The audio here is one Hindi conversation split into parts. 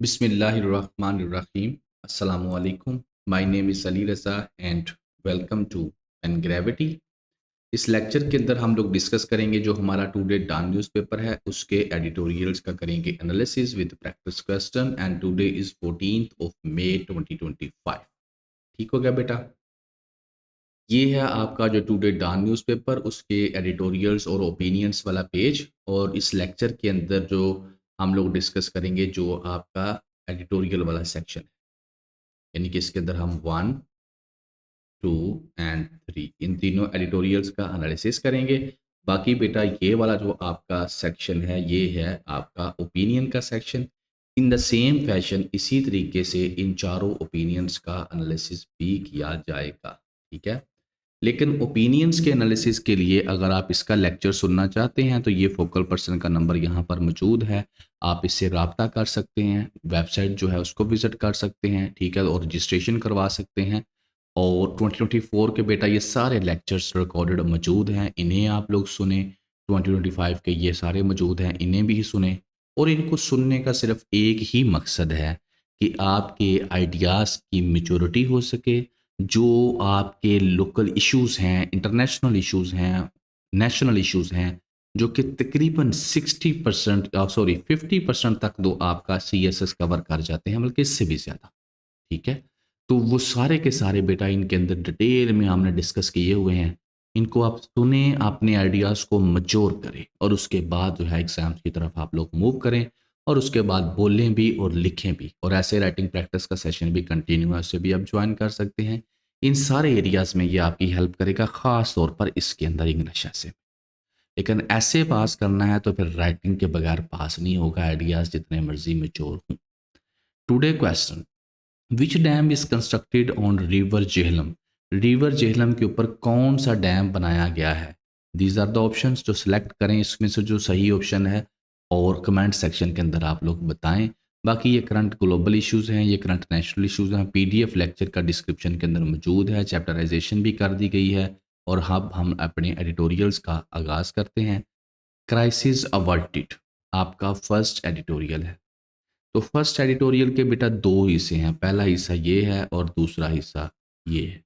Bismillahirrahmanirrahim. Assalamu alaikum. My name is Ali Raza and welcome to And Gravity. इस लेक्चर के अंदर हम लोग डिस्कस करेंगे जो हमारा टुडे डॉन न्यूज़पेपर है उसके एडिटोरियल्स का करेंगे analysis with practice question and today is 14th of May 2025. ठीक हो गया बेटा। ये है आपका जो टुडे डॉन न्यूज़पेपर उसके एडिटोरियल्स और ओपिनियंस वाला पेज और इस लेक्चर के अंदर जो हम लोग डिस्कस करेंगे जो आपका एडिटोरियल वाला सेक्शन है, यानी कि इसके अंदर हम 1, 2 एंड 3 इन तीनों एडिटोरियल्स का एनालिसिस करेंगे। बाकी बेटा ये वाला जो आपका सेक्शन है ये है आपका ओपिनियन का section. In the same fashion इसी तरीके से इन चारों ओपिनियंस का एनालिसिस भी किया जाएगा। ठीक है, लेकिन ओपिनियंस के एनालिसिस के लिए अगर आप इसका लेक्चर सुनना चाहते हैं तो ये फोकल पर्सन का नंबर यहाँ पर मौजूद है, आप इससे रब्ता कर सकते हैं, वेबसाइट जो है उसको विज़िट कर सकते हैं। ठीक है, और रजिस्ट्रेशन करवा सकते हैं। और 2024 के बेटा ये सारे लेक्चर्स रिकॉर्डेड मौजूद हैं, इन्हें आप लोग सुने। 2025 के ये सारे मौजूद हैं, इन्हें भी सुने। और इनको सुनने का सिर्फ एक ही मकसद है कि आपके आइडियाज़ की मेच्योरिटी हो सके, जो आपके लोकल इश्यूज़ हैं, इंटरनेशनल इश्यूज़ हैं, नेशनल इश्यूज़ हैं, जो कि तकरीबन 50% तक दो आपका CSS कवर कर जाते हैं, बल्कि इससे भी ज़्यादा। ठीक है, तो वो सारे के सारे बेटा इनके अंदर डिटेल में हमने डिस्कस किए हुए हैं। इनको आप सुने, अपने आइडियाज़ को मैच्योर करें और उसके बाद जो है एग्ज़ाम्स की तरफ आप लोग मूव करें और उसके बाद बोलें भी और लिखें भी। और ऐसे राइटिंग प्रैक्टिस का सेशन भी कंटिन्यू है, उससे भी आप ज्वाइन कर सकते हैं। इन सारे एरियाज़ में ये आपकी हेल्प करेगा, ख़ास तौर पर इसके अंदर इंग्लिश ऐसे। लेकिन ऐसे पास करना है तो फिर राइटिंग के बगैर पास नहीं होगा, आइडियाज़ जितने मर्जी मैच्योर हों। Today question, which dam is constructed on river Jhelum? River Jhelum के ऊपर कौन सा डैम बनाया गया है? दीज आर द ऑप्शंस, जो सिलेक्ट करें इसमें से जो सही ऑप्शन है और कमेंट सेक्शन के अंदर आप लोग बताएं। बाकी ये करंट ग्लोबल इश्यूज़ हैं, ये करंट नेशनल इश्यूज़ हैं। PDF लेक्चर का डिस्क्रिप्शन के अंदर मौजूद है, चैप्टराइजेशन भी कर दी गई है। और अब हम अपने एडिटोरियल्स का आगाज़ करते हैं। क्राइसिस अवर्टेड आपका फर्स्ट एडिटोरियल है। तो फर्स्ट एडिटोरियल के बेटा दो हिस्से हैं, पहला हिस्सा ये है और दूसरा हिस्सा ये है।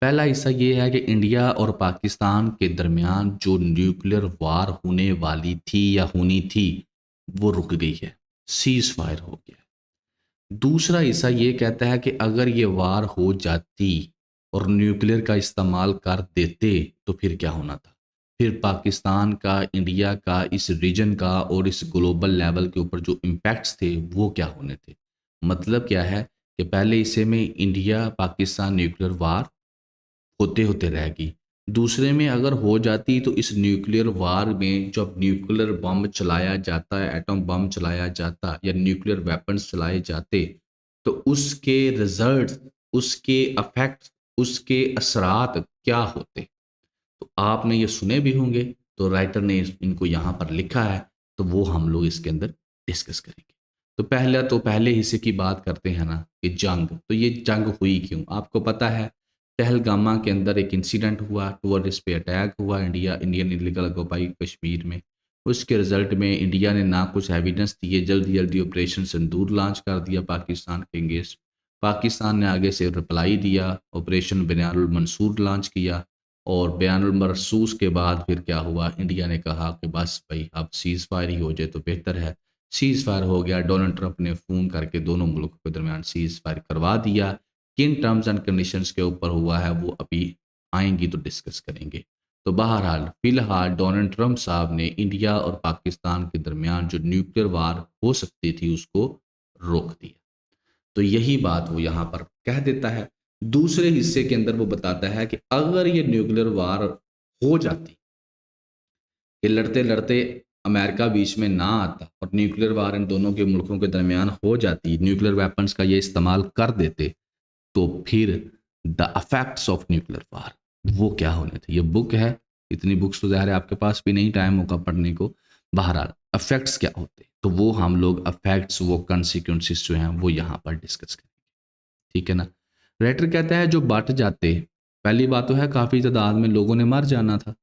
पहला हिस्सा ये है कि इंडिया और पाकिस्तान के दरमियान जो न्यूक्लियर वार होने वाली थी या होनी थी वो रुक गई है, सीज फायर हो गया। दूसरा हिस्सा ये कहता है कि अगर ये वार हो जाती और न्यूक्लियर का इस्तेमाल कर देते तो फिर क्या होना था, फिर पाकिस्तान का, इंडिया का, इस रीजन का और इस ग्लोबल लेवल के ऊपर जो इम्पैक्ट्स थे वो क्या होने थे। मतलब क्या है कि पहले हिस्से में इंडिया पाकिस्तान न्यूक्लियर वार होते होते रहेगी, दूसरे में अगर हो जाती तो इस न्यूक्लियर वार में जब न्यूक्लियर बम चलाया जाता है, एटम बम चलाया जाता या न्यूक्लियर वेपन्स चलाए जाते तो उसके रिजल्ट, उसके अफेक्ट, उसके असरात क्या होते। तो आपने ये सुने भी होंगे, तो राइटर ने इनको यहाँ पर लिखा है, तो वो हम लोग इसके अंदर डिस्कस करेंगे। तो पहले हिस्से की बात करते हैं ना कि जंग, तो ये जंग हुई क्यों आपको पता है। पहलगामा के अंदर एक इंसिडेंट हुआ, टूरिस्ट पे अटैक हुआ, इंडियन इलीगल ऑक्यूपाई कश्मीर में। उसके रिजल्ट में इंडिया ने ना कुछ एविडेंस दिए, जल्दी जल्दी ऑपरेशन सिंदूर लॉन्च कर दिया पाकिस्तान के अगेंस्ट। पाकिस्तान ने आगे से रिप्लाई दिया, ऑपरेशन बयानुल मंसूर लॉन्च किया। और बयानुल मरसूस के बाद फिर क्या हुआ, इंडिया ने कहा कि बस भाई अब सीज़ फायर ही हो जाए तो बेहतर है। सीज़ फायर हो गया, डोनाल्ड ट्रंप ने फ़ोन करके दोनों मुल्कों के दरमियान सीज़ फायर करवा दिया। किन टर्म्स एंड कंडीशंस के ऊपर हुआ है वो अभी आएंगी तो डिस्कस करेंगे। तो बहरहाल फ़िलहाल डोनाल्ड ट्रंप साहब ने इंडिया और पाकिस्तान के दरमियान जो न्यूक्लियर वार हो सकती थी उसको रोक दिया। तो यही बात वो यहाँ पर कह देता है। दूसरे हिस्से के अंदर वो बताता है कि अगर ये न्यूक्लियर वार हो जाती, ये लड़ते लड़ते अमेरिका बीच में ना आता और न्यूक्लियर वार इन दोनों के मुल्कों के दरमियान हो जाती, न्यूक्लियर वेपन्स का ये इस्तेमाल कर देते, तो फिर द अफेक्ट्स ऑफ न्यूक्लियर वार वो क्या होने थे। ये बुक है, इतनी बुक्स तो ज़ाहिर है आपके पास भी नहीं टाइम होगा पढ़ने को। बहरहाल अफेक्ट्स क्या होते, तो वो हम लोग अफेक्ट्स, वो कॉन्सिक्वेंसेस जो हैं वो यहाँ पर डिस्कस करेंगे। ठीक है ना। राइटर कहता है जो बट जाते, पहली बात तो है काफ़ी तादाद में लोगों ने मर जाना था,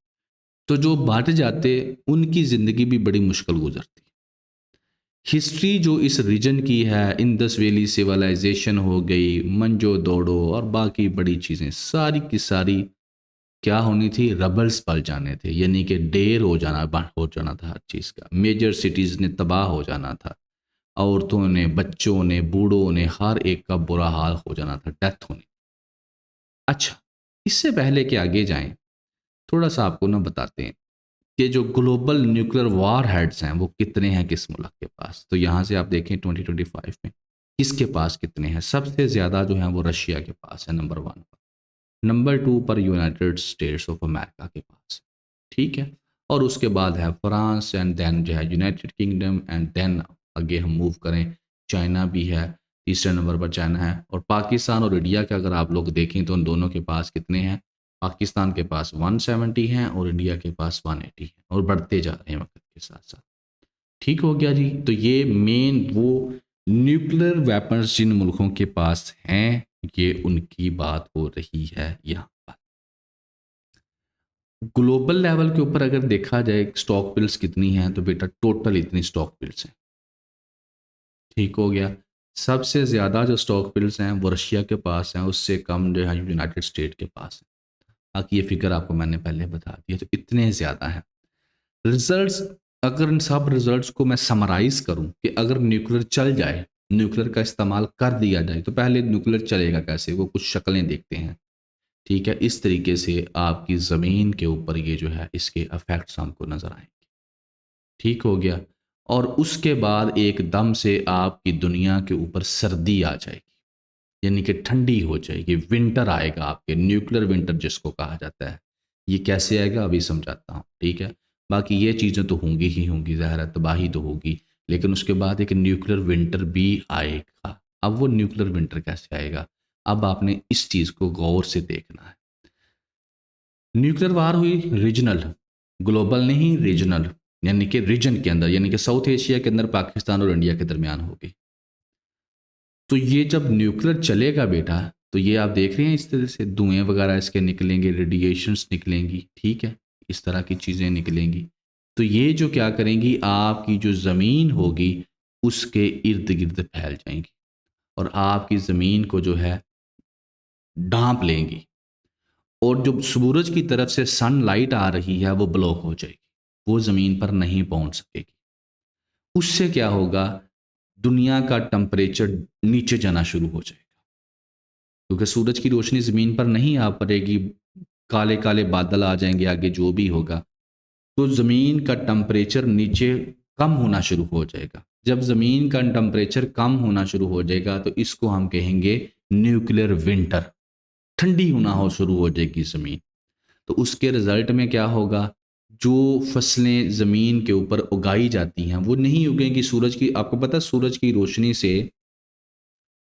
तो जो बट जाते उनकी ज़िंदगी भी बड़ी मुश्किल गुजरती। हिस्ट्री जो इस रीजन की है, इंडस वैली सिविलाइजेशन हो गई, मंजो दड़ो और बाकी बड़ी चीज़ें सारी की सारी क्या होनी थी, रबल्स पल जाने थे, यानी कि ढेर हो जाना था हर चीज़ का। मेजर सिटीज़ ने तबाह हो जाना था, औरतों ने, बच्चों ने, बूढ़ों ने, हर एक का बुरा हाल हो जाना था, डेथ होनी। अच्छा, इससे पहले कि आगे जाएं, थोड़ा सा आपको ना बताते हैं कि जो ग्लोबल न्यूक्लियर वार हेड्स हैं वो कितने हैं किस मुल्क के पास। तो यहाँ से आप देखें 2025 में किसके पास कितने हैं। सबसे ज़्यादा जो है वो रशिया के पास है, नंबर 1 पर। नंबर 2 पर यूनाइटेड स्टेट्स ऑफ अमेरिका के पास, ठीक है। और उसके बाद है फ्रांस, एंड देन जो है यूनाइटेड किंगडम, एंड देन आगे हम मूव करें, चाइना भी है, तीसरे नंबर पर चाइना है। और पाकिस्तान और इंडिया के अगर आप लोग देखें तो उन दोनों के पास कितने हैं, पाकिस्तान के पास 170 हैं और इंडिया के पास 180 हैं, और बढ़ते जा रहे हैं वक्त के साथ साथ। ठीक हो गया जी। तो ये मेन वो न्यूक्लियर वेपन्स जिन मुल्कों के पास हैं, ये उनकी बात हो रही है यहाँ पर। ग्लोबल लेवल के ऊपर अगर देखा जाए स्टॉक पिल्स कितनी हैं, तो बेटा टोटल इतनी स्टॉक पिल्स हैं। ठीक हो गया। सबसे ज़्यादा जो स्टॉक पिल्स हैं वो रशिया के पास हैं, उससे कम जो है यूनाइटेड स्टेट के पास है। बाकी ये फिगर आपको मैंने पहले बता दिया, तो इतने ज़्यादा हैं रिजल्ट्स। अगर इन सब रिजल्ट्स को मैं समराइज़ करूं कि अगर न्यूक्लियर चल जाए, न्यूक्लियर का इस्तेमाल कर दिया जाए, तो पहले न्यूक्लियर चलेगा कैसे, वो कुछ शक्लें देखते हैं। ठीक है, इस तरीके से आपकी ज़मीन के ऊपर ये जो है इसके इफेक्ट्स हमको नज़र आएंगे। ठीक हो गया। और उसके बाद एकदम से आपकी दुनिया के ऊपर सर्दी आ जाएगी, यानी कि ठंडी हो जाएगी, विंटर आएगा आपके, न्यूक्लियर विंटर जिसको कहा जाता है। ये कैसे आएगा अभी समझाता हूँ, ठीक है। बाकी ये चीज़ें तो होंगी ही होंगी, ज़ाहिर है तबाही तो होगी, लेकिन उसके बाद एक न्यूक्लियर विंटर भी आएगा। अब वो न्यूक्लियर विंटर कैसे आएगा, अब आपने इस चीज़ को गौर से देखना है। न्यूक्लियर वार हुई रीजनल, ग्लोबल नहीं, रीजनल, यानी कि रीजन के अंदर, यानी कि साउथ एशिया के अंदर पाकिस्तान और इंडिया के दरमियान होगी। तो ये जब न्यूक्लियर चलेगा बेटा, तो ये आप देख रहे हैं इस तरह से धुएं वगैरह इसके निकलेंगे, रेडिएशंस निकलेंगी, ठीक है, इस तरह की चीज़ें निकलेंगी। तो ये जो क्या करेंगी, आपकी जो ज़मीन होगी उसके इर्द गिर्द फैल जाएंगी, और आपकी ज़मीन को जो है ढांप लेंगी, और जो सूरज की तरफ से सनलाइट आ रही है वो ब्लॉक हो जाएगी, वो ज़मीन पर नहीं पहुंच सकेगी। उससे क्या होगा, दुनिया का टेम्परेचर नीचे जाना शुरू हो जाएगा, क्योंकि सूरज की रोशनी ज़मीन पर नहीं आ पड़ेगी, काले काले बादल आ जाएंगे आगे, जो भी होगा, तो ज़मीन का टेम्परेचर नीचे कम होना शुरू हो जाएगा। जब ज़मीन का टेम्परेचर कम होना शुरू हो जाएगा तो इसको हम कहेंगे न्यूक्लियर विंटर, ठंडी होना हो शुरू हो जाएगी ज़मीन। तो उसके रिजल्ट में क्या होगा, जो फसलें ज़मीन के ऊपर उगाई जाती हैं वो नहीं उगेंगी। सूरज की, आपको पता है सूरज की रोशनी से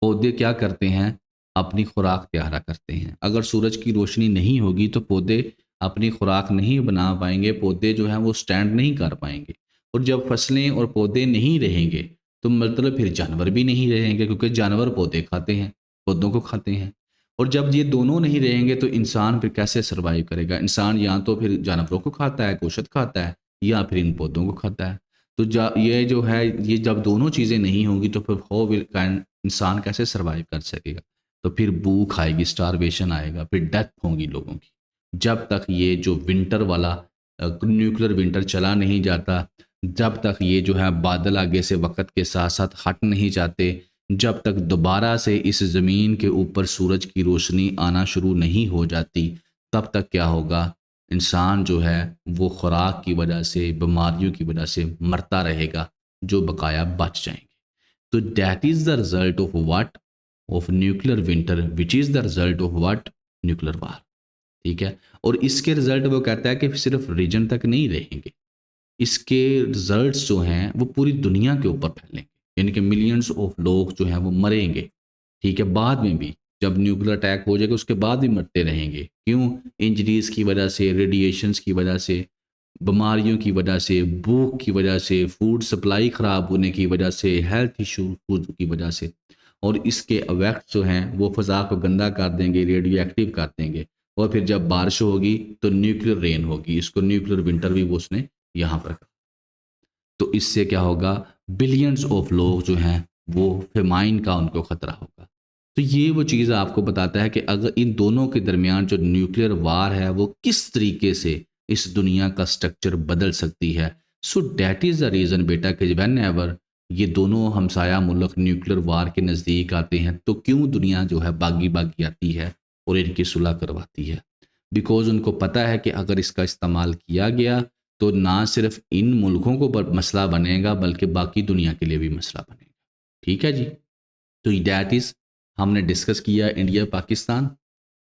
पौधे क्या करते हैं, अपनी खुराक तैयार करते हैं। अगर सूरज की रोशनी नहीं होगी तो पौधे अपनी खुराक नहीं बना पाएंगे, पौधे जो हैं वो स्टैंड नहीं कर पाएंगे। और जब फसलें और पौधे नहीं रहेंगे तो मतलब फिर जानवर भी नहीं रहेंगे, क्योंकि जानवर पौधे खाते हैं, पौधों को खाते हैं। और जब ये दोनों नहीं रहेंगे तो इंसान फिर कैसे सरवाइव करेगा। इंसान या तो फिर जानवरों को खाता है, गोश्त खाता है, या फिर इन पौधों को खाता है। तो ये जो है, ये जब दोनों चीज़ें नहीं होंगी तो फिर हाउ विल कैन, इंसान कैसे सरवाइव कर सकेगा। तो फिर भूख आएगी, स्टारवेशन आएगा, फिर डेथ होंगी लोगों की। जब तक ये जो विंटर वाला न्यूक्लियर विंटर चला नहीं जाता, जब तक ये जो है बादल आगे से वक्त के साथ साथ हट नहीं जाते, जब तक दोबारा से इस ज़मीन के ऊपर सूरज की रोशनी आना शुरू नहीं हो जाती, तब तक क्या होगा, इंसान जो है वो खुराक की वजह से, बीमारियों की वजह से मरता रहेगा, जो बकाया बच जाएंगे। तो that is the result of what, of nuclear winter, which is the result of what, nuclear war. ठीक है। और इसके रिजल्ट वो कहता है कि सिर्फ रीजन तक नहीं रहेंगे, इसके रिजल्ट्स जो हैं वो पूरी दुनिया के ऊपर फैलेंगे, यानी कि मिलियंस ऑफ लोग जो हैं वो मरेंगे। ठीक है, बाद में भी जब न्यूक्लियर अटैक हो जाएगा उसके बाद भी मरते रहेंगे। क्यों, इंजरीज की वजह से, रेडिएशंस की वजह से, बीमारियों की वजह से, भूख की वजह से, फूड सप्लाई ख़राब होने की वजह से, हेल्थ इशू की वजह से। और इसके इफेक्ट्स जो हैं वो फ़ज़ा को गंदा कर देंगे, रेडियो एक्टिव कर देंगे। और फिर जब बारिश होगी तो न्यूक्लियर रेन होगी, इसको न्यूक्लियर विंटर भी वो उसने यहाँ पर। तो इससे क्या होगा, बिलियंस ऑफ लोग जो हैं वो फेमाइन का उनको ख़तरा होगा। तो ये वो चीज़ आपको बताता है कि अगर इन दोनों के दरमियान जो न्यूक्लियर वार है वो किस तरीके से इस दुनिया का स्ट्रक्चर बदल सकती है। So that is the reason बेटा कि व्हेन एवर ये दोनों हमसाया मुल्क न्यूक्लियर वार के नज़दीक आते हैं तो क्यों दुनिया जो है बागी बागी आती है और इनकी सुलह करवाती है। बिकॉज़ उनको पता है कि अगर इसका इस्तेमाल किया गया तो ना सिर्फ इन मुल्कों को मसला बनेगा बल्कि बाकी दुनिया के लिए भी मसला बनेगा। ठीक है जी। तो दैट इज़ हमने डिस्कस किया India Pakistan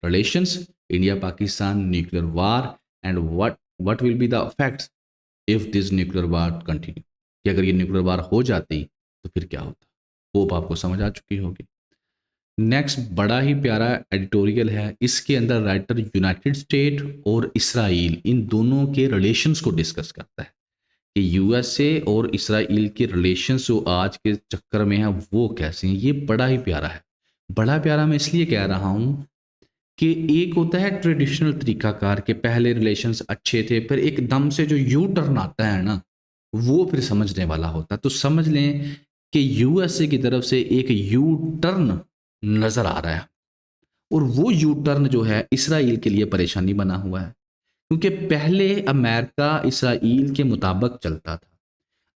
relations, India Pakistan nuclear war and what will be the effects if this nuclear war continue, कि अगर ये न्यूक्लियर वार हो जाती तो फिर क्या होता। होप आपको समझ आ चुकी होगी। नेक्स्ट बड़ा ही प्यारा एडिटोरियल है, इसके अंदर राइटर यूनाइटेड स्टेट और इसराइल इन दोनों के रिलेशंस को डिस्कस करता है कि यूएसए और इसराइल के रिलेशंस जो आज के चक्कर में है वो कैसे हैं। ये बड़ा ही प्यारा है। बड़ा प्यारा मैं इसलिए कह रहा हूँ कि एक होता है ट्रेडिशनल तरीकाकार के पहले रिलेशंस अच्छे थे, फिर एकदम से जो यू टर्न आता है ना वो फिर समझने वाला होता है। तो समझ लें कि यूएसए की तरफ से एक यू टर्न नज़र आ रहा है और वो यू टर्न जो है इसराइल के लिए परेशानी बना हुआ है, क्योंकि पहले अमेरिका इसराइल के मुताबिक चलता था।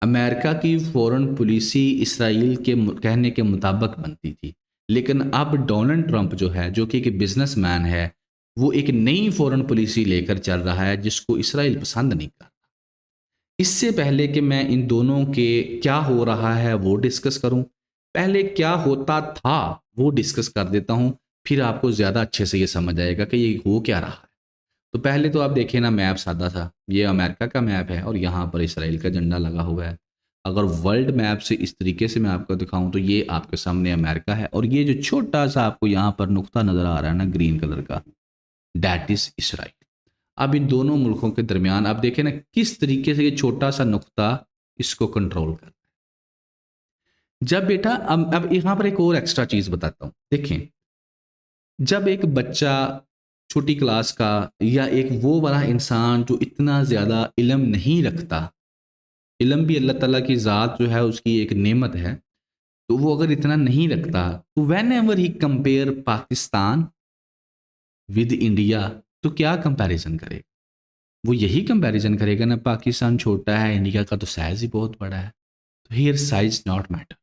अमेरिका की फॉरेन पॉलिसी इसराइल के कहने के मुताबिक बनती थी। लेकिन अब डोनाल्ड ट्रंप जो है, जो कि एक बिजनेसमैन है, वो एक नई फॉरेन पॉलिसी लेकर चल रहा है जिसको इसराइल पसंद नहीं करता। इससे पहले कि मैं इन दोनों के क्या हो रहा है वो डिस्कस करूं, पहले क्या होता था वो डिस्कस कर देता हूं, फिर आपको ज़्यादा अच्छे से ये समझ आएगा कि ये हो क्या रहा है। तो पहले तो आप देखिए ना, मैप सादा था, ये अमेरिका का मैप है और यहाँ पर इसराइल का झंडा लगा हुआ है। अगर वर्ल्ड मैप से इस तरीके से मैं आपको दिखाऊं तो ये आपके सामने अमेरिका है और ये जो छोटा सा आपको यहाँ पर नुक्ता नज़र आ रहा है ना ग्रीन कलर का, दैट इज इसराइल। अब इन दोनों मुल्कों के दरमियान आप देखें ना किस तरीके से ये छोटा सा नुक्ता इसको कंट्रोल करता है। जब बेटा अब यहाँ पर एक और एक्स्ट्रा चीज़ बताता हूँ, देखें जब एक बच्चा छोटी क्लास का या एक वो वाला इंसान जो इतना ज़्यादा इल्म नहीं रखता, इल्म भी अल्लाह ताला की ज़ात जो है उसकी एक नेमत है, तो वो अगर इतना नहीं रखता तो when ever he compare Pakistan with India तो क्या कंपैरिजन करेगा। वो यही कंपैरिजन करेगा ना, पाकिस्तान छोटा है, इंडिया का तो साइज़ ही बहुत बड़ा है। तो हियर साइज नॉट मैटर।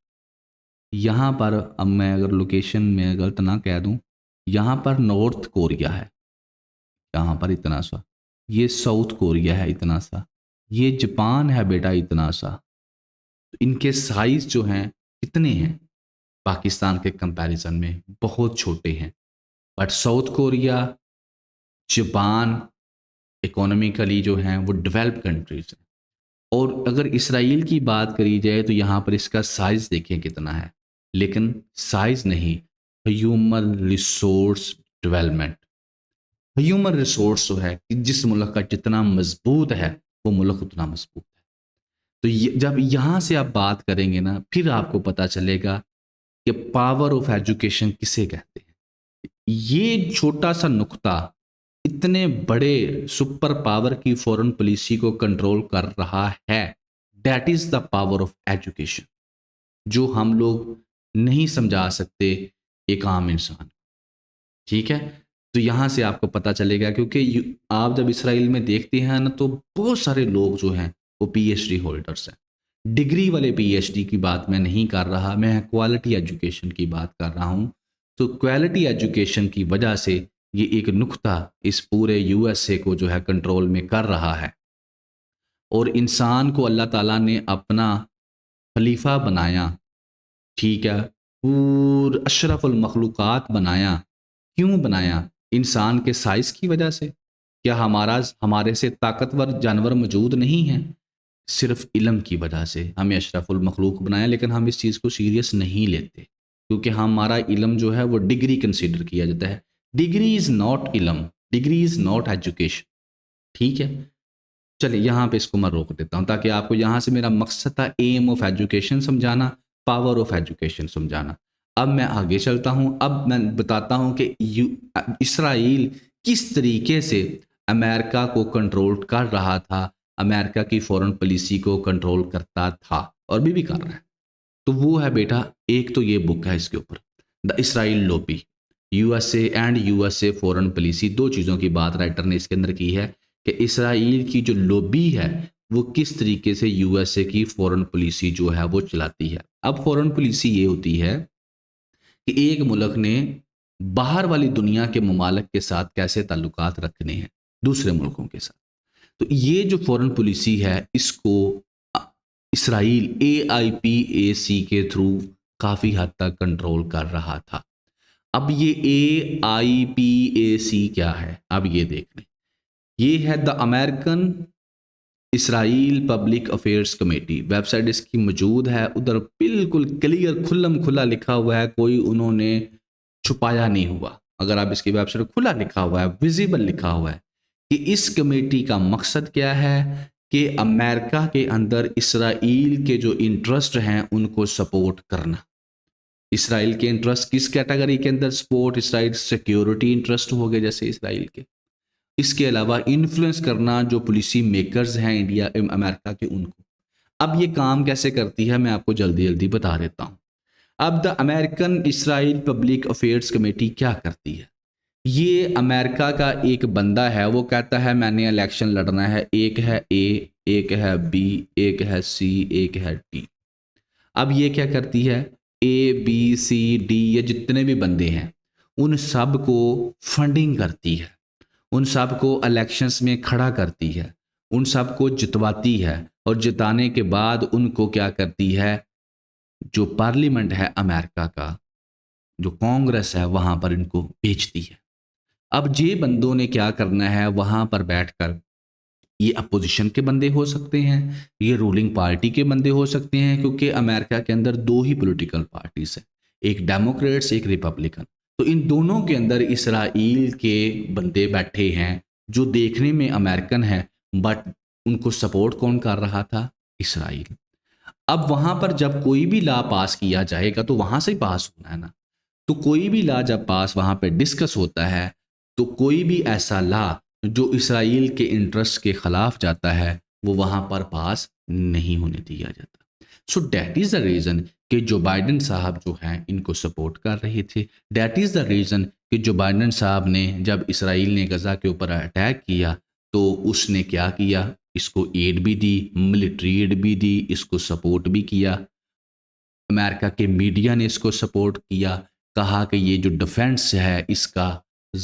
यहाँ पर अब मैं अगर लोकेशन में गलत ना कह दूँ, यहाँ पर नॉर्थ कोरिया है, यहाँ पर इतना सा, ये साउथ कोरिया है इतना सा, ये जापान है बेटा इतना सा। तो इनके साइज जो हैं कितने हैं पाकिस्तान के कंपैरिजन में, बहुत छोटे हैं। But south Korea, Japan economically जो हैं वो डेवलप कंट्रीज हैं। और अगर इसराइल की बात करी जाए तो यहाँ पर इसका साइज देखिए कितना है, लेकिन साइज नहीं, human resource development. Human resource जो है कि जिस मुल्क का जितना मजबूत है वो मुल्क उतना मजबूत है। तो जब यहाँ से आप बात करेंगे ना फिर आपको पता चलेगा कि पावर ऑफ एजुकेशन किसे कहते हैं। ये छोटा सा नुक्ता इतने बड़े सुपर पावर की फॉरेन पॉलिसी को कंट्रोल कर रहा है। That is the power of education, जो हम लोग नहीं समझा सकते एक आम इंसान। ठीक है, तो यहाँ से आपको पता चलेगा, क्योंकि आप जब इसराइल में देखते हैं ना तो बहुत सारे लोग जो हैं वो पीएचडी होल्डर्स हैं। डिग्री वाले पीएचडी की बात मैं नहीं कर रहा, मैं क्वालिटी एजुकेशन की बात कर रहा हूँ। तो क्वालिटी एजुकेशन की वजह से ये एक नुक्ता इस पूरे यूएसए को जो है कंट्रोल में कर रहा है। और इंसान को अल्लाह ताला ने अपना खलीफा बनाया, ठीक है, पूर अशरफुल मखलूक़ात बनाया। क्यों बनाया? इंसान के साइज़ की वजह से। क्या हमारे से ताकतवर जानवर मौजूद नहीं हैं? सिर्फ़ इल्म की वजह से हमें अशरफुल मखलूक बनाया, लेकिन हम इस चीज़ को सीरियस नहीं लेते, क्योंकि हमारा इल्म जो है वो डिग्री कंसीडर किया जाता है। डिग्री इज़ नॉट इल्म, डिग्री इज़ नॉट एजुकेशन। ठीक है? चलिए यहाँ पे इसको मैं रोक देता हूँ ताकि आपको यहाँ से मेरा मकसद था एम ऑफ एजुकेशन समझाना, पावर ऑफ एजुकेशन समझाना। अब मैं आगे चलता हूँ, अब मैं बताता हूँ कि इसराइल किस तरीके से अमेरिका को कंट्रोल कर रहा था, अमेरिका की फॉरेन पॉलिसी को कंट्रोल करता था। और भी कर रहा है। तो वो है बेटा, एक तो ये बुक है इसके ऊपर, the Israel lobby, USA and USA foreign policy. दो चीज़ों की बात राइटर ने इसके अंदर की है कि इसराइल की जो लॉबी है वो किस तरीके से यूएसए की फॉरेन पॉलिसी जो है वो चलाती है। अब फॉरेन पॉलिसी ये होती है कि एक मुल्क ने बाहर वाली दुनिया के ममालिक के साथ कैसे ताल्लुकात रखने हैं दूसरे मुल्कों के साथ। तो ये जो फॉरेन पॉलिसी है इसको इसराइल AIPAC के थ्रू काफ़ी हद तक कंट्रोल कर रहा था। अब ये AIPAC क्या है, अब ये देख लें। ये है the American Israel public affairs committee, website इसकी मौजूद है, उधर बिल्कुल क्लियर खुल्लम खुला लिखा हुआ है, कोई उन्होंने छुपाया नहीं हुआ। अगर आप इसकी वेबसाइट खुला लिखा हुआ है, विजिबल लिखा हुआ है कि इस कमेटी का मकसद क्या है कि अमेरिका के अंदर इसराइल के जो इंटरेस्ट हैं उनको सपोर्ट करना। इसराइल के इंटरेस्ट किस कैटेगरी के अंदर सपोर्ट, इसराइल सिक्योरिटी इंटरेस्ट हो गए जैसे इसराइल के। इसके अलावा इन्फ्लुएंस करना जो पॉलिसी मेकर्स हैं इंडिया अमेरिका के उनको। अब ये काम कैसे करती है मैं आपको जल्दी जल्दी बता देता हूँ। अब the American Israel public affairs committee क्या करती है। ये अमेरिका का एक बंदा है, वो कहता है मैंने इलेक्शन लड़ना है, एक है ए, एक है बी, एक है सी, एक है डी। अब ये क्या करती है, ABCD ये जितने भी बंदे हैं उन सब को फंडिंग करती है, उन सब को इलेक्शंस में खड़ा करती है, उन सब को जितवाती है और जिताने के बाद उनको क्या करती है, जो पार्लियामेंट है अमेरिका का, जो कांग्रेस है वहां पर इनको भेजती है। अब ये बंदों ने क्या करना है, वहां पर बैठकर ये अपोजिशन के बंदे हो सकते हैं, ये रूलिंग पार्टी के बंदे हो सकते हैं, क्योंकि अमेरिका के अंदर दो ही पॉलिटिकल पार्टीज हैं, एक डेमोक्रेट्स एक रिपब्लिकन। तो इन दोनों के अंदर इसराइल के बंदे बैठे हैं जो देखने में अमेरिकन है, बट उनको सपोर्ट कौन कर रहा था, इसराइल। अब वहां पर जब कोई भी लॉ पास किया जाएगा तो वहां से ही पास होना है ना। तो कोई भी लॉ जब पास वहां पे डिस्कस होता है तो कोई भी ऐसा लॉ जो इसराइल के इंटरेस्ट के खिलाफ जाता है वो वहां पर पास नहीं होने दिया जाता। So that is the reason कि जो बाइडेन साहब जो हैं इनको सपोर्ट कर रहे थे। दैट इज द रीजन कि जो बाइडेन साहब ने जब इसराइल ने गजा के ऊपर अटैक किया तो उसने क्या किया, इसको एड भी दी, मिलिट्री एड भी दी, इसको सपोर्ट भी किया। अमेरिका के मीडिया ने इसको सपोर्ट किया, कहा कि ये जो डिफेंस है इसका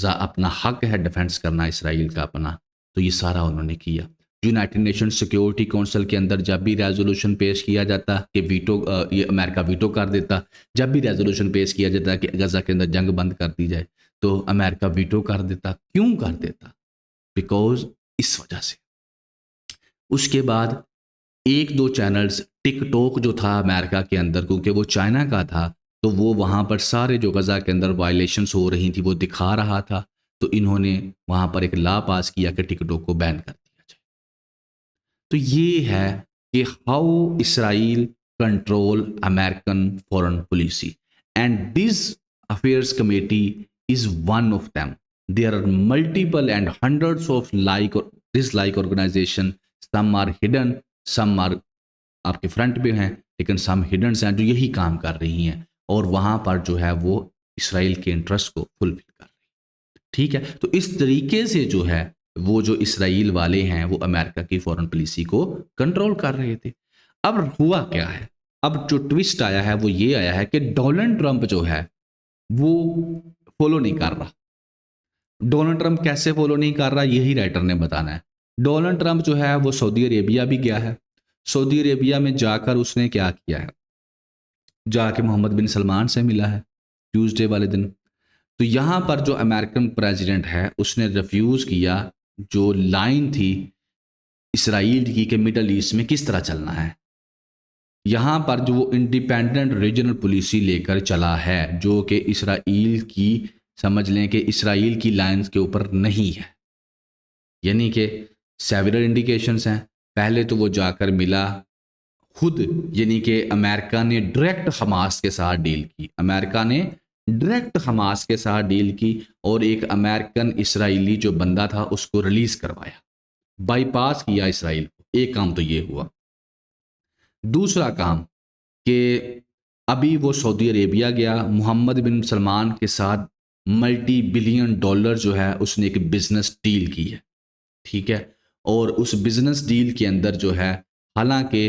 अपना हक है डिफेंस करना इसराइल का अपना। तो ये सारा उन्होंने किया। यूनाइटेड नेशन सिक्योरिटी काउंसिल के अंदर जब भी रेजोल्यूशन पेश किया जाता कि वीटो ये अमेरिका वीटो कर देता, जब भी रेजोल्यूशन पेश किया जाता कि गजा के अंदर जंग बंद कर दी जाए तो अमेरिका वीटो कर देता। क्यों कर देता, बिकॉज इस वजह से। उसके बाद एक दो चैनल्स, टिकटॉक जो था अमेरिका के अंदर क्योंकि वो चाइना का था तो वो वहाँ पर सारे जो गजा के अंदर वायलेशंस हो रही थी वो दिखा रहा था। तो इन्होंने वहाँ पर एक लॉ पास किया कि टिकटॉक को बैन कर दिया जाए। तो ये है कि how Israel control American foreign policy and this affairs committee is one of them. There are multiple and hundreds of like organisation, some are hidden, some are आपके फ्रंट पे हैं, लेकिन सम हिडन हैं जो यही काम कर रही हैं और वहां पर जो है वो इसराइल के इंटरेस्ट को फुलफिल कर रही है। ठीक है, तो इस तरीके से जो है वो जो इसराइल वाले हैं वो अमेरिका की फॉरेन पॉलिसी को कंट्रोल कर रहे थे। अब हुआ क्या है, अब जो ट्विस्ट आया है वो ये आया है कि डोनाल्ड ट्रंप जो है वो फॉलो नहीं कर रहा। डोनाल्ड ट्रंप कैसे फॉलो नहीं कर रहा यही राइटर ने बताना है। डोनाल्ड ट्रंप जो है वो सऊदी अरेबिया भी गया है। सऊदी अरेबिया में जाकर उसने क्या किया है, जाके मोहम्मद बिन सलमान से मिला है ट्यूसडे वाले दिन। तो यहाँ पर जो अमेरिकन प्रेसिडेंट है उसने रिफ्यूज़ किया जो लाइन थी इसराइल की कि मिडल ईस्ट में किस तरह चलना है। यहाँ पर जो वो इंडिपेंडेंट रीजनल पॉलिसी लेकर चला है जो कि इसराइल की, समझ लें कि इसराइल की लाइंस के ऊपर नहीं है। यानी कि सेवरल इंडिकेशंस हैं। पहले तो वो जाकर मिला खुद, यानी कि अमेरिका ने डायरेक्ट हमास के साथ डील की, अमेरिका ने डायरेक्ट हमास के साथ डील की और एक अमेरिकन इसराइली जो बंदा था उसको रिलीज करवाया, बाईपास किया इसराइल को। एक काम तो ये हुआ। दूसरा काम कि अभी वो सऊदी अरेबिया गया, मोहम्मद बिन सलमान के साथ मल्टी बिलियन डॉलर जो है उसने एक बिजनेस डील की है, ठीक है। और उस बिजनेस डील के अंदर जो है, हालांकि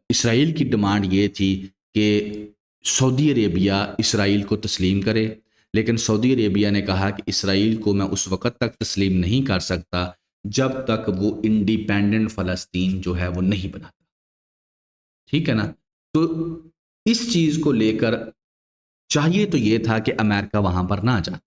इसराइल की डिमांड ये थी कि सऊदी अरेबिया इसराइल को तस्लीम करे, लेकिन सऊदी अरेबिया ने कहा कि इसराइल को मैं उस वक़्त तक तस्लीम नहीं कर सकता जब तक वो इंडिपेंडेंट फ़लस्तीन जो है वो नहीं बनाता, ठीक है ना। तो इस चीज़ को लेकर चाहिए तो ये था कि अमेरिका वहाँ पर ना जाता,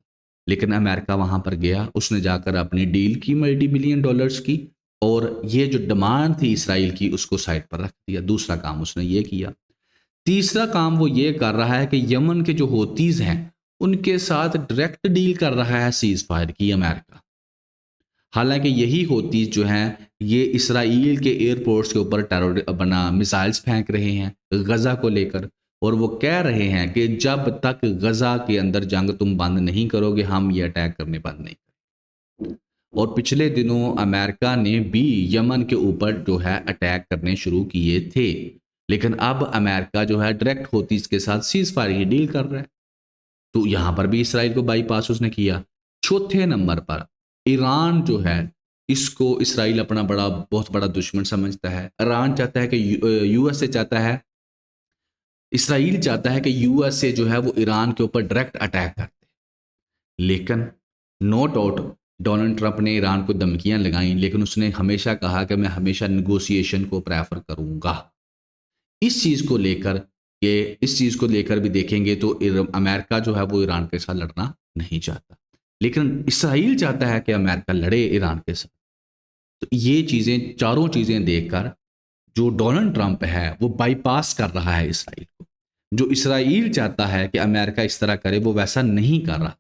लेकिन अमेरिका वहाँ पर गया, उसने जाकर अपनी डील की मल्टी बिलियन डॉलर्स की, और ये जो डिमांड थी इसराइल की उसको साइड पर रख दिया। दूसरा काम उसने ये किया। तीसरा काम वो ये कर रहा है कि यमन के जो होतीज़ हैं उनके साथ डायरेक्ट डील कर रहा है सीज़ फायर की अमेरिका। हालांकि यही होतीज़ जो हैं ये इसराइल के एयरपोर्ट्स के ऊपर टेरर बना मिसाइल्स फेंक रहे हैं गज़ा को लेकर, और वो कह रहे हैं कि जब तक गज़ा के अंदर जंग तुम बंद नहीं करोगे हम ये अटैक करने बंद नहीं करेंगे। और पिछले दिनों अमेरिका ने भी यमन के ऊपर जो है अटैक करने शुरू किए थे, लेकिन अब अमेरिका जो है डायरेक्ट होतीज़ के साथ सीज़ फायर की डील कर रहा है। तो यहाँ पर भी इसराइल को बाईपास उसने किया। चौथे नंबर पर ईरान जो है, इसको इसराइल अपना बहुत बड़ा दुश्मन समझता है। ईरान चाहता है कि यूएसए चाहता है, इसराइल चाहता है कि यूएसए जो है वो ईरान के ऊपर डायरेक्ट अटैक करते, लेकिन नो डाउट डोनाल्ड ट्रंप ने ईरान को धमकियां लगाई, लेकिन उसने हमेशा कहा कि मैं हमेशा निगोशिएशन को प्रेफर करूंगा। इस चीज़ को लेकर, ये इस चीज़ को लेकर भी देखेंगे तो अमेरिका जो है वो ईरान के साथ लड़ना नहीं चाहता, लेकिन इसराइल चाहता है कि अमेरिका लड़े ईरान के साथ। तो ये चीज़ें, चारों चीज़ें देखकर जो डोनाल्ड ट्रंप है वो बाईपास कर रहा है इसराइल को। जो इसराइल चाहता है कि अमेरिका इस तरह करे वो वैसा नहीं कर रहा।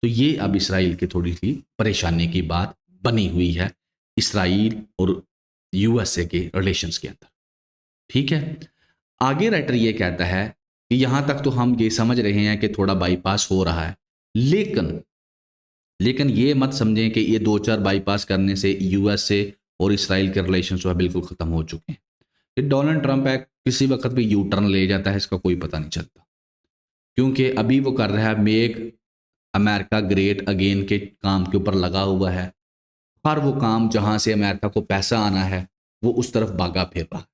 तो ये अब इसराइल की थोड़ी सी परेशानी की बात बनी हुई है इसराइल और यूएसए के रिलेशंस के अंदर, ठीक है। आगे राइटर ये कहता है कि यहाँ तक तो हम ये समझ रहे हैं कि थोड़ा बाईपास हो रहा है, लेकिन लेकिन ये मत समझें कि ये 2-4 बाईपास करने से यूएसए और इसराइल के रिलेशन जो है बिल्कुल ख़त्म हो चुके हैं। ये डोनाल्ड ट्रंप है, किसी वक्त भी यू टर्न ले जाता है, इसका कोई पता नहीं चलता, क्योंकि अभी वो कर रहा है मेक अमेरिका ग्रेट अगेन के काम के ऊपर लगा हुआ है। हर वो काम जहाँ से अमेरिका को पैसा आना है वो उस तरफ भागा फिर रहा है,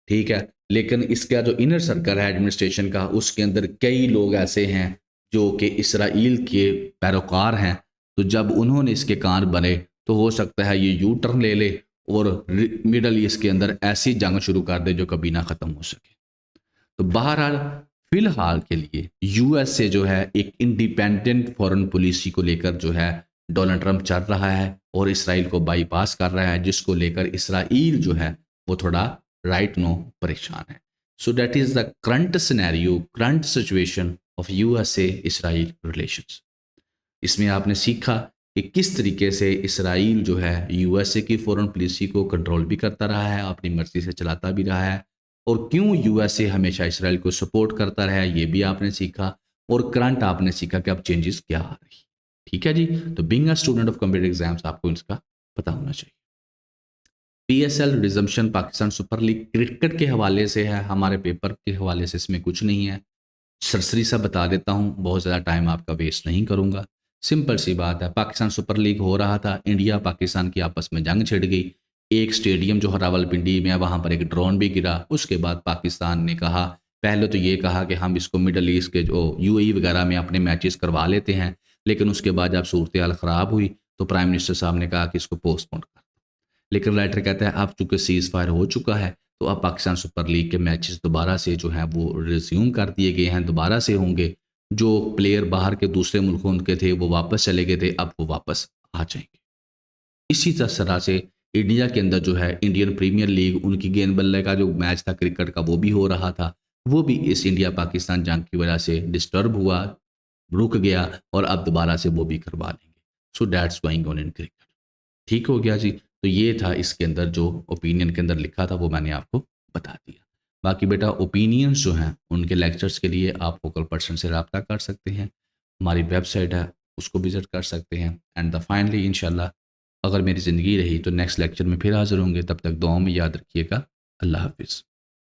ठीक है। लेकिन इसका जो इनर सर्कल है एडमिनिस्ट्रेशन का, उसके अंदर कई लोग ऐसे हैं जो कि इसराइल के पैरोकार हैं। तो जब उन्होंने इसके कान बने तो हो सकता है ये यू टर्न ले ले और मिडल ईस्ट के अंदर ऐसी जंग शुरू कर दे जो कभी ना ख़त्म हो सके। तो बहरहाल फिलहाल के लिए यूएसए जो है एक इंडिपेंडेंट फॉरेन पॉलिसी को लेकर जो है डोनाल्ड ट्रंप चल रहा है और इसराइल को बाईपास कर रहा है, जिसको लेकर इसराइल जो है वो थोड़ा राइट नो परेशान है। सो that is the current scenario, current situation of USA Israel relations. इसमें आपने सीखा कि किस तरीके से इसराइल जो है यूएसए की फॉरेन पॉलिसी को कंट्रोल भी करता रहा है, अपनी मर्जी से चलाता भी रहा है, और क्यों यूएसए हमेशा इसराइल को सपोर्ट करता रहा है ये भी आपने सीखा, और करंट आपने सीखा कि अब चेंजेस क्या आ रही। ठीक है जी। तो being a student of computer exams आपको इसका पता होना चाहिए। PSL resumption Pakistan super league cricket के हवाले से है, हमारे पेपर के हवाले से इसमें कुछ नहीं है। सरसरी सा बता देता हूँ, बहुत ज़्यादा टाइम आपका वेस्ट नहीं करूँगा। सिंपल सी बात है, पाकिस्तान सुपर लीग हो रहा था, इंडिया पाकिस्तान की आपस में जंग छिड़ गई। एक स्टेडियम जो है रावलपिंडी में है वहाँ पर एक ड्रोन भी गिरा। उसके बाद पाकिस्तान ने कहा, पहले तो ये कहा कि हम इसको मिडल ईस्ट के जो यूएई वगैरह में अपने मैचेस करवा लेते हैं, लेकिन उसके बाद जब सूरत हाल ख़राब हुई तो प्राइम मिनिस्टर साहब ने कहा कि इसको पोस्टपोन कर। लेकिन राइटर कहता है अब चूंकि सीज फायर हो चुका है तो अब पाकिस्तान सुपर लीग के मैचेस दोबारा से जो हैं वो रिज्यूम कर दिए गए हैं, दोबारा से होंगे। जो प्लेयर बाहर के दूसरे मुल्कों के थे वो वापस चले गए थे, अब वो वापस आ जाएंगे। इसी तरह से इंडिया के अंदर जो है इंडियन प्रीमियर लीग, उनकी गेंद बल्ले का जो मैच था क्रिकेट का वो भी हो रहा था, वो भी इस इंडिया पाकिस्तान जंग की वजह से डिस्टर्ब हुआ, रुक गया, और अब दोबारा से वो भी करवा लेंगे। So that's going on in cricket. ठीक हो गया जी। तो ये था इसके अंदर जो ओपिनियन के अंदर लिखा था वो मैंने आपको बता दिया। बाकी बेटा ओपिनियंस जो हैं उनके लेक्चर्स के लिए आप फोकल पर्सन से रब्ता कर सकते हैं, हमारी वेबसाइट है उसको विज़िट कर सकते हैं। एंड द फाइनली इंशाल्लाह अगर मेरी ज़िंदगी रही तो नेक्स्ट लेक्चर में फिर हाज़िर होंगे। तब तक दुआओं में याद रखिएगा। अल्लाह हाफ़िज़।